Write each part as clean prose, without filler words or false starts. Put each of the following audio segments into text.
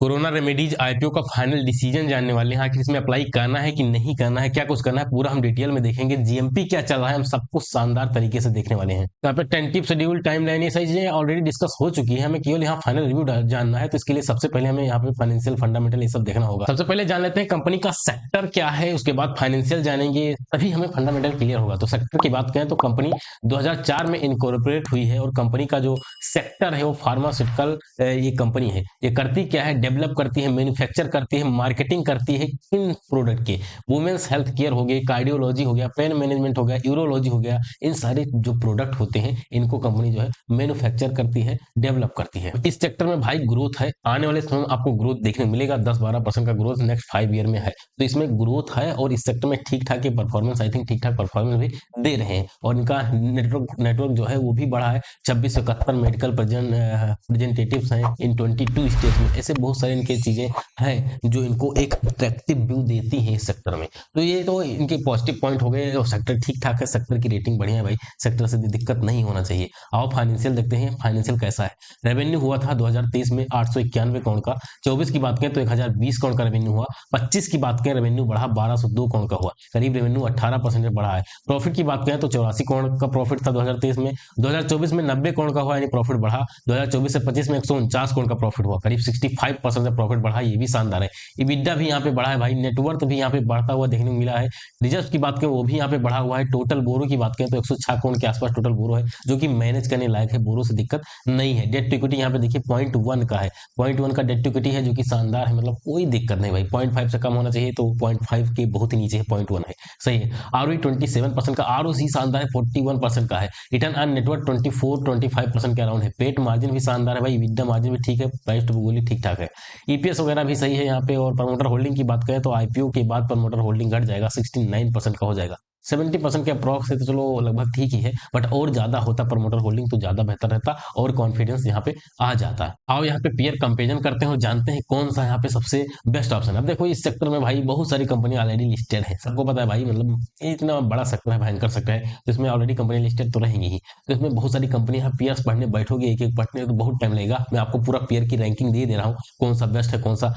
Corona remedies IPO का final decision जानने वाले हैं। आखिर इसमें अप्लाई करना है कि नहीं करना है, क्या कुछ करना है, पूरा हम डिटेल में देखेंगे। जीएमपी क्या चल रहा है, हम सब कुछ शानदार तरीके से देखने वाले हैं। यहाँ पे टेंटिव शेड्यूल, टाइमलाइन, ये सारी चीजें ऑलरेडी डिस्कस हो चुकी है। हमें केवल यहाँ फाइनल रिव्यू जानना है, तो इसके लिए सबसे पहले हमें यहाँ पे फाइनेंशियल फंडामेंटल ये सब देखना होगा। सबसे पहले जान लेते हैं कंपनी का सेक्टर क्या है, उसके बाद फाइनेंशियल जानेंगे, तभी हमें फंडामेंटल क्लियर होगा। तो सेक्टर की बात करें तो कंपनी 2004 में इनकॉर्पोरेट हुई है और कंपनी का जो सेक्टर है वो फार्मास्यूटिकल ये कंपनी है। ये करती क्या है, डेवलप करती है, मैन्युफैक्चर करती है, मार्केटिंग करती है इन प्रोडक्ट के। वुमेन्स हेल्थ केयर हो गई, कार्डियोलॉजी हो गया, पेन मैनेजमेंट हो गया, यूरोलॉजी हो गया, इन सारे जो प्रोडक्ट होते हैं इनको कंपनी जो है मैन्युफैक्चर करती है, डेवलप करती है। इस सेक्टर में भाई ग्रोथ है, आने वाले समय में आपको ग्रोथ देखने को मिलेगा। 10-12% का ग्रोथ नेक्स्ट 5 ईयर में है, तो इसमें ग्रोथ है और इस सेक्टर में ठीक ठाक परफॉर्मेंस, आई थिंक ठीक ठाक परफॉर्मेंस भी दे रहे हैं। और इनका नेटवर्क जो है वो भी बढ़ा है। 2671 मेडिकल प्रेजेंटेटिव्स हैं इन 22 स्टेट्स में। ऐसे बहुत सारे इनके चीजें हैं जो इनको एक अट्रैक्टिव व्यू देती हैं इस सेक्टर में। तो ये तो इनके पॉजिटिव पॉइंट हो गए। और सेक्टर ठीक ठाक है, सेक्टर की रेटिंग बढ़िया है भाई, सेक्टर से दिक्कत नहीं होना चाहिए। आओ फाइनेंशियल देखते हैं, फाइनेंशियल कैसा है। रेवेन्यू हुआ था 2023 में 891 करोड़ का। 24 की बात करें तो 1020 करोड़ का रेवेन्यू हुआ। 25 की बात करें रेवेन्यू बढ़ा 1202 करोड़ का हुआ, करीब रेवेन्यू 18% बढ़ा है। प्रॉफिट की बात करें तो 84 करोड़ का प्रॉफिट था 2023 में, 2024 में 90 करोड़ का हुआ, यानी प्रॉफिट बढ़ा। 2024 से 25 में 149 करोड़ का प्रॉफिट हुआ, करीब 65% से प्रॉफिट बढ़ा, ये भी शानदार है। इबिडा भी यहाँ पे बढ़ा है भाई, नेटवर्थ भी यहाँ पे बढ़ता हुआ देखने को मिला है। रिजर्व की बात करें वो भी यहाँ पे बढ़ा हुआ है। टोटल बोरो की बात करें तो 106 करोड़ के आसपास टोटल बोरो है, जो कि मैनेज करने लायक है, बोरो से दिक्कत नहीं है। डेट टू इक्विटी यहाँ पे देखिए 0.1 का है, 0.1 का डेट टू इक्विटी है, जो कि शानदार है, मतलब कोई दिक्कत नहीं भाई। 0.5 से कम होना चाहिए, तो 0.5 के बहुत ही नीचे है, 0.1 है, सही है। आरओई 27% का, आरओसी शानदार है 41% का है। रिटर्न ऑन नेटवर्क 24-25% के अराउंड है। पेट मार्जिन भी शानदार है भाई, विड्डा मार्जिन भी ठीक है, प्राइस टू बोली ठीक ठाक है। ईपीएस वगैरह भी सही है यहाँ पे। और प्रमोटर होल्डिंग की बात करें तो आईपीओ के बाद प्रमोटर होल्डिंग घट जाएगा, 69% का हो जाएगा। 70% के अप्रॉक्स है तो चलो लगभग ठीक ही है, बट और ज्यादा होता प्रमोटर होल्डिंग तो ज्यादा बेहतर रहता और कॉन्फिडेंस यहाँ पे आ जाता है। आओ यहाँ पे पीयर कंपेरिजन करते हैं और जानते हैं कौन सा यहाँ पे सबसे बेस्ट ऑप्शन है। अब देखो इस सेक्टर में भाई बहुत सारी कंपनी ऑलरेडी लिस्टेड है, सबको पता है भाई, मतलब इतना बड़ा सेक्टर है, भयंकर सेक्टर है, तो इसमें ऑलरेडी कंपनी लिस्टेड तो रहेंगी ही। तो इसमें बहुत सारी कंपनी है, पीयर्स पढ़ने बैठोगे एक एक पढ़ने तो बहुत टाइम लगेगा। मैं आपको पूरा पीयर की रैंकिंग दे रहा हूँ, कौन सा बेस्ट है, कौन सा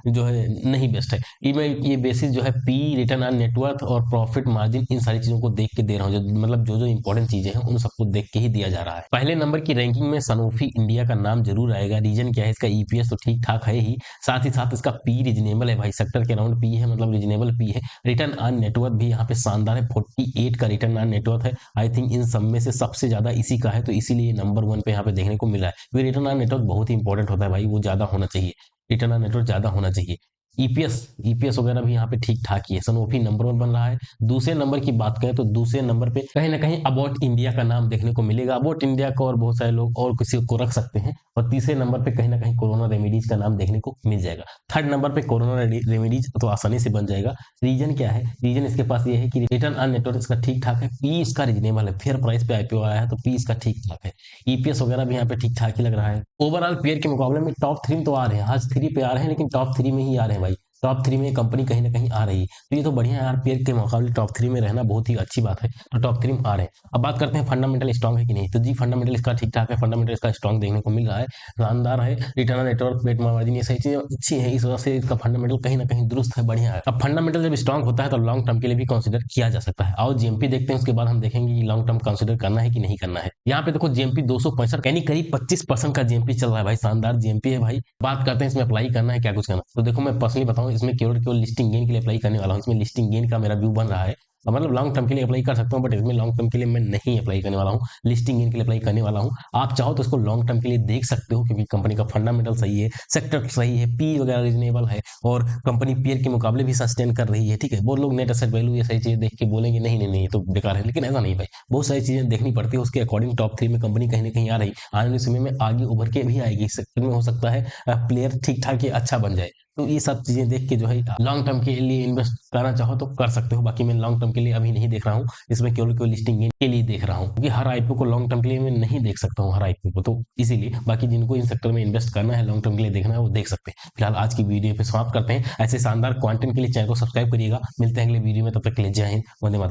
जो है नहीं बेस्ट है। ये बेसिस जो है पी, रिटर्न ऑन नेटवर्थ और प्रॉफिट मार्जिन, इन सारी चीजों को देख के दे रहा हूँ। जो मतलब जो जो इंपॉर्टेंट चीजें हैं उन सबको देख के ही दिया जा रहा है। पहले नंबर की रैंकिंग में सनोफी इंडिया का नाम जरूर आएगा। रीजन क्या है, इसका ईपीएस तो ठीक ठाक है ही, साथ ही साथ इसका पी रीजनेबल है भाई, सेक्टर के अराउंड पी है, मतलब रीजनेबल पी है। रिटर्न ऑन नेटवर्थ भी यहाँ पे शानदार है, 48 का रिटर्न ऑन नेटवर्थ है। आई थिंक इन सब में से सबसे ज्यादा इसी का है, तो इसीलिए नंबर 1 पे यहाँ पे देखने को मिल रहा है। रिटर्न ऑन नेटवर्थ बहुत ही इंपॉर्टेंट होता है भाई, वो ज्यादा होना चाहिए, रिटर्न ऑन नेटवर्थ ज्यादा होना चाहिए। ईपीएस ईपीएस वगैरह भी यहाँ पे ठीक ठाक ही है। सनोफी नंबर 1 बन रहा है। दूसरे नंबर की बात करें तो दूसरे नंबर पे कहीं ना कहीं अबाउट इंडिया का नाम देखने को मिलेगा। अबाउट इंडिया को और बहुत सारे लोग और किसी को रख सकते हैं। और तीसरे नंबर पे कहीं ना कहीं कोरोना रेमेडीज का नाम देखने को मिल जाएगा। थर्ड नंबर पे कोरोना रेमेडीज तो आसानी से बन जाएगा। रीजन क्या है, रीजन इसके पास ये है कि रिटर्न ऑन नेटवर्क इसका ठीक ठाक है, पी इसका रीजनेबल है, फेयर प्राइस पे आईपीओ आया है, तो पी इसका ठीक ठाक है। ईपीएस वगैरह भी यहाँ पे ठीक ठाक ही लग रहा है। ओवरऑल पेयर के मुकाबले में टॉप 3 तो आ रहे हैं, आज 3 पे आ रहे हैं, लेकिन टॉप 3 में ही आ रहे हैं भाई। टॉप 3 में कंपनी कहीं ना कहीं आ रही है, तो ये तो बढ़िया है यार, पेयर के मुकाबले टॉप 3 में रहना बहुत ही अच्छी बात है। तो टॉप 3 में आ रहे हैं। अब बात करते हैं फंडामेंटल स्ट्रांग है कि नहीं। तो जी फंडामेंटल इसका ठीक ठाक है, फंडामेंटल इसका स्ट्रांग देखने को मिल रहा है, शानदार है। Return on network, pet margin, ये सही चीजें अच्छी है, इस वजह से इसका फंडामेंटल कहीं ना कहीं दुरुस्त है, बढ़िया है। अब फंडामेंटल जब स्ट्रांग होता है तो लॉन्ग टर्म के लिए भी कंसिडर किया जा सकता है। आओ जीएमपी देखते हैं, उसके बाद हम देखेंगे कि लॉन्ग टर्म कंसिडर करना है कि नहीं करना है। यहाँ पे देखो जीएमपी 265 यानी करीब 25% का जीएमपी चल रहा है भाई, शानदार जीएमपी है भाई। बात करते हैं इसमें अप्लाई करना है क्या कुछ करना। तो देखो मैं पर्सनली बताऊं, इसमें केवल केवल लिस्टिंग गेन के लिए अप्लाई करने वाला हूं। इसमें लिस्टिंग गेन का मेरा व्यू बन रहा है, मतलब लॉन्ग टर्म के लिए अप्लाई कर सकता हूं, बट इसमें लॉन्ग टर्म के लिए मैं नहीं अप्लाई करने वाला हूं, लिस्टिंग गेन के लिए अप्लाई करने वाला हूं। आप चाहो तो इसको लॉन्ग टर्म के लिए देख सकते हो, क्योंकि कंपनी का फंडामेंटल सही है, सेक्टर सही है, पी वगैरह रीजनेबल है, और कंपनी पीयर के मुकाबले भी सस्टेन कर रही है। ठीक है, बहुत लोग नेट एसेट वैल्यू ये सही चीजें देख के बोलेंगे नहीं नहीं नहीं तो बेकार है, लेकिन ऐसा नहीं भाई, बहुत सारी चीजें देखनी पड़ती है, उसके अकॉर्डिंग टॉप 3 में कंपनी कहीं ना कहीं आ रही, आने वाले समय में आगे उभर के भी आएगी। इस सेक्टर में हो सकता है प्लेयर ठीक ठाक ही अच्छा बन जाए। तो ये सब चीजें देख के जो है लॉन्ग टर्म के लिए इन्वेस्ट करना चाहो तो कर सकते हो। बाकी मैं लॉन्ग टर्म के लिए अभी नहीं देख रहा हूँ, इसमें केवल केवल लिस्टिंग गेन के लिए देख रहा हूँ, क्योंकि हर आईपीओ को लॉन्ग टर्म के लिए मैं नहीं देख सकता हूँ, हर आईपीओ को, तो इसीलिए बाकी जिनको इन सेक्टर में इन्वेस्ट करना है, लॉन्ग टर्म के लिए देखना है, वो देख सकते हैं। फिलहाल आज की वीडियो पे समाप्त करते हैं। ऐसे शानदार कंटेंट के लिए चैनल को सब्सक्राइब करिएगा। मिलते हैं अगले वीडियो में, तब तक के लिए जय हिंद, वंदे मातरम।